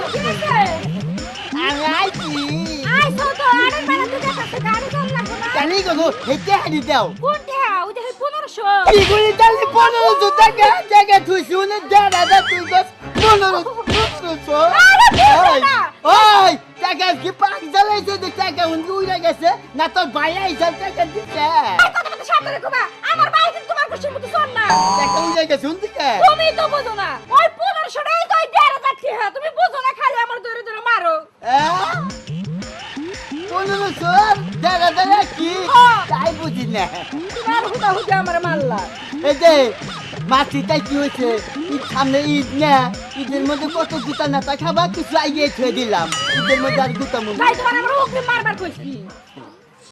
কি হয়েছে? আমি আইছি আইছো তো আরে বেলা তুই কাছে গাড়ি চল লাগবো না জানি গো হেঁটে হাঁড়ি দাও কোনটা ওই যে 1500 কি করে তাহলে 1500 টাকা টাকা তুই শুনে দেড় হাজার তুই দশ 1500 আরে দিছো না ওই টাকা কি পাক জ্বালাইছে যে টাকা উড়ে গেছে না তোর ভাই আইছে টাকা দিছে কথা বলতে সাবধানে কবা আমার ভাই কিন্তু তোমার খুশির মতো শোন না টাকা উড়ে গেছে শুনতে কে তুমি তো বুঝো না ওই 1500 টাকাই তো 1500 টাকা তুমি বুঝো না খালি আমার ধরে ধরে মারো 1500 দেড় হাজার কি তাই বুঝি না তোমার হুদা হুদা আমার মারলা এই যে মাছিটাই কি হয়েছে ঈদ সামনে ঈদ না ঈদের মধ্যে কত গুতা নাতা খাবার কিছু আইয়ে ছেড়ে দিলাম ঈদের মধ্যে আর গুতা মনে ভাই তোমার আমার ওকে মারবার কইছি